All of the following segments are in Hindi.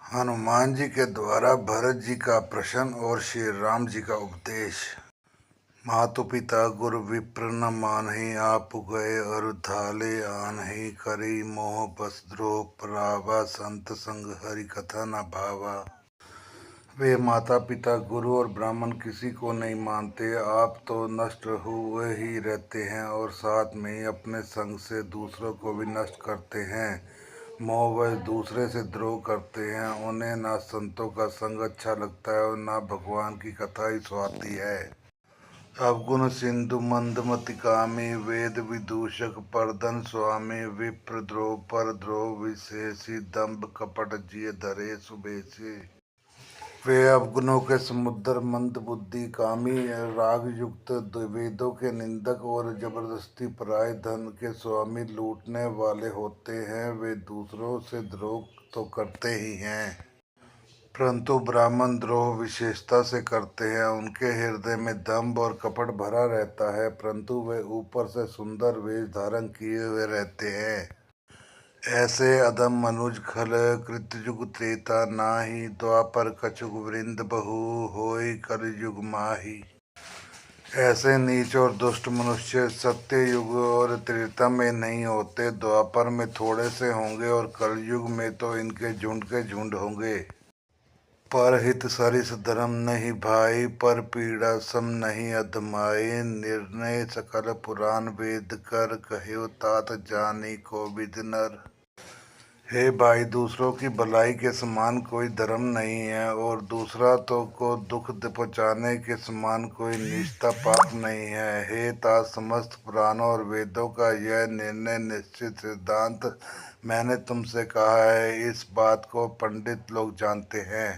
हनुमान जी के द्वारा भरत जी का प्रश्न और श्री राम जी का उपदेश। मातु पिता गुरु विप्र न मानहि, आप गए अरु धाले आनहि। करी मोह बस द्रोह परावा, संत संग हरि कथा न भावा। वे माता पिता गुरु और ब्राह्मण किसी को नहीं मानते। आप तो नष्ट हुए ही रहते हैं और साथ में ही अपने संग से दूसरों को भी नष्ट करते हैं। मोहवश दूसरे से द्रोह करते हैं। उन्हें ना संतों का संग अच्छा लगता है और ना भगवान की कथा ही सुहाती है। अवगुण सिंधु मंदमति कामी, वेद विदूषक परधन स्वामी। विप्र द्रोह पर द्रोह विशेषी, दंभ कपट जिय धरे सुबेसी। वे अवगुणों के समुद्र, मंद बुद्धि, कामी, राग युक्त, वेदों के निंदक और जबरदस्ती पराये धन के स्वामी लूटने वाले होते हैं। वे दूसरों से द्रोह तो करते ही हैं, परंतु ब्राह्मण द्रोह विशेषता से करते हैं। उनके हृदय में दंभ और कपट भरा रहता है, परंतु वे ऊपर से सुंदर वेश धारण किए हुए रहते हैं। ऐसे अधम मनुज खल कृतयुग त्रेता नाही, द्वापर कछुग वृंद बहु, होय कलयुग माही। ऐसे नीच और दुष्ट मनुष्य सत्य युग और त्रेता में नहीं होते, द्वापर में थोड़े से होंगे और कलयुग में तो इनके झुंड के झुंड होंगे। पर हित सरिस धर्म नहीं भाई, पर पीड़ा सम नहीं अधमाई। निर्णय सकल पुराण वेद कर, कह्यो तात जानी कोविद नर। हे भाई, दूसरों की भलाई के समान कोई धर्म नहीं है और दूसरा तो को दुख पहुँचाने के समान कोई निष्ठा पाप नहीं है। हे तात, समस्त पुराणों और वेदों का यह निर्णय निश्चित सिद्धांत मैंने तुमसे कहा है। इस बात को पंडित लोग जानते हैं।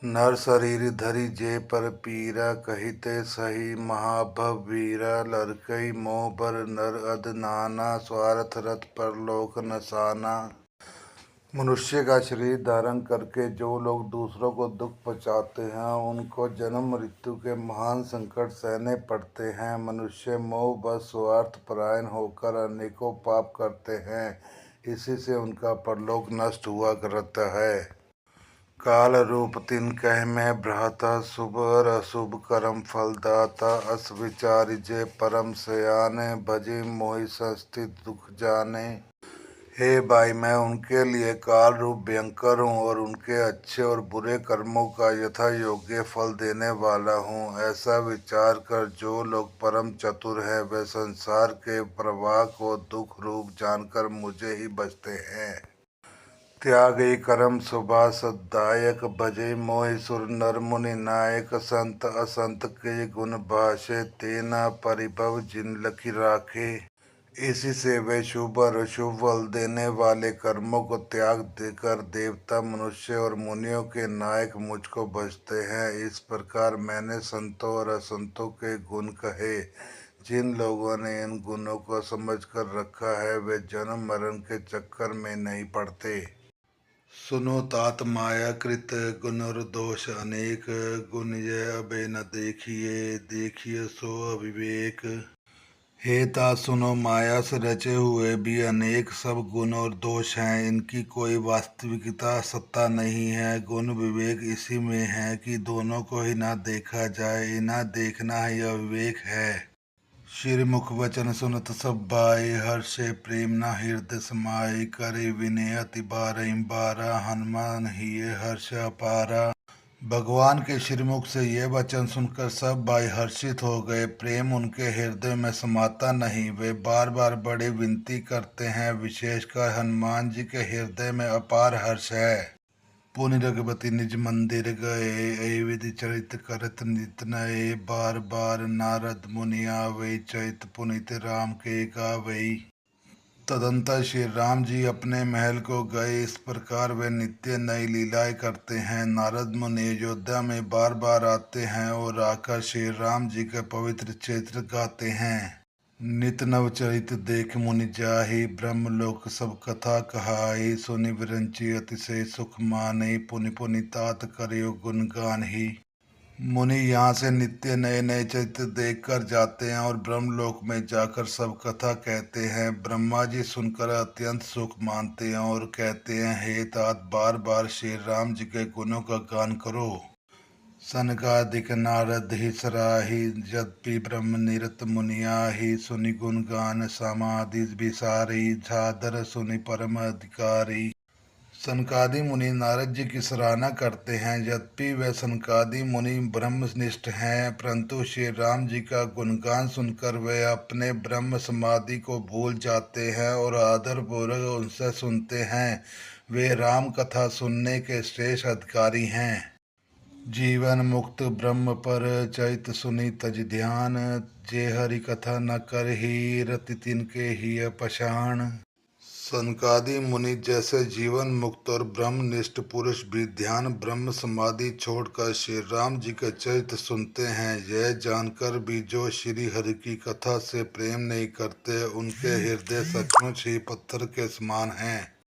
नर शरीर धरि जे पर पीरा, कहिते सही महाभव वीरा। लड़कई मोह बर नर अध नाना, स्वार्थ रथ परलोक नसाना। मनुष्य का शरीर धारण करके जो लोग दूसरों को दुख पहुँचाते हैं, उनको जन्म मृत्यु के महान संकट सहने पड़ते हैं। मनुष्य मोह बस स्वार्थ परायण होकर अनेकों पाप करते हैं, इसी से उनका परलोक नष्ट हुआ करता है। काल रूप तिन कह में भ्राता, शुभ और अशुभ कर्म फलदाता। अस विचार जे परम सयाने, भजे मोहि संस्थित दुख जाने। हे भाई, मैं उनके लिए काल रूप भयंकर हूँ और उनके अच्छे और बुरे कर्मों का यथा योग्य फल देने वाला हूँ। ऐसा विचार कर जो लोग परम चतुर हैं, वे संसार के प्रवाह को दुख रूप जानकर मुझे ही बचते हैं। त्यागे कर्म शुभा सदायक, भजे मोहि सुर नर मुनि नायक। संत असंत के गुण भाषे, तेना परिभव जिन लखी राखे। इसी से वे शुभ और अशुभ फल देने वाले कर्मों को त्याग देकर देवता, मनुष्य और मुनियों के नायक मुझको भजते हैं। इस प्रकार मैंने संतों और असंतों के गुण कहे। जिन लोगों ने इन गुणों को समझ कर रखा है, वे जन्म मरण के चक्कर में नहीं पड़ते। सुनो तात माया कृत गुण और दोष अनेक, गुण यह अबे न देखिए, देखिए सो अविवेक। हे तात सुनो, माया से रचे हुए भी अनेक सब गुण और दोष हैं। इनकी कोई वास्तविकता सत्ता नहीं है। गुण विवेक इसी में है कि दोनों को ही ना देखा जाए, इन्हें देखना ही अविवेक है। श्री मुख वचन सुनत सब भाई, हर्षे प्रेम न हृदय समाई। करे विनय अति बारंबारा, हनुमान ही ये हर्ष अपारा। भगवान के श्रीमुख से यह वचन सुनकर सब भाई हर्षित हो गए। प्रेम उनके हृदय में समाता नहीं, वे बार बार बड़ी विनती करते हैं। विशेषकर हनुमान जी के हृदय में अपार हर्ष है। पुनि रघुपति निज मंदिर गए, अयोध्या चरित करत नित नए। बार बार नारद मुनि आवे, चरित पुनित राम के गावई। तदंतर श्री राम जी अपने महल को गए। इस प्रकार वे नित्य नई लीलाएं करते हैं। नारद मुनि अयोध्या में बार बार आते हैं और आकर श्री राम जी के पवित्र चरित्र गाते हैं। नित नव चरित देख मुनि जाहि, ब्रह्मलोक सब कथा कहाई। सुनि विरंची अतिशय सुख माने, पुनि पुनि तात करियो गुण गान ही। मुनि यहाँ से नित्य नए नए चरित्र देख कर जाते हैं और ब्रह्मलोक में जाकर सब कथा कहते हैं। ब्रह्मा जी सुनकर अत्यंत सुख मानते हैं और कहते हैं, हे तात, बार बार श्री राम जी के गुणों का गान करो। सनकादिक नारद ही सराही, यद्यपि ब्रह्म निरत मुनियाही, सुनि गुण गान समाधि विसारी, झादर सुनि परम अधिकारी। सनकादि मुनि नारद जी की सराहना करते हैं। यद्यपि वे सनकादि मुनि ब्रह्मनिष्ठ हैं, परंतु श्री राम जी का गुणगान सुनकर वे अपने ब्रह्म समाधि को भूल जाते हैं और आदर पूर्वक उनसे सुनते हैं। वे राम कथा सुनने के श्रेष्ठ अधिकारी हैं। जीवन मुक्त ब्रह्म पर चरित सुनि तज ध्यान, जे हरि कथा न करहि रति तिनके ही पछाण। सनकादि मुनि जैसे जीवन मुक्त और ब्रह्मनिष्ठ पुरुष भी ध्यान ब्रह्म समाधि छोड़कर श्री राम जी के चरित्र सुनते हैं। यह जानकर भी जो श्री हरि की कथा से प्रेम नहीं करते, उनके हृदय सचमुच ही पत्थर के समान हैं।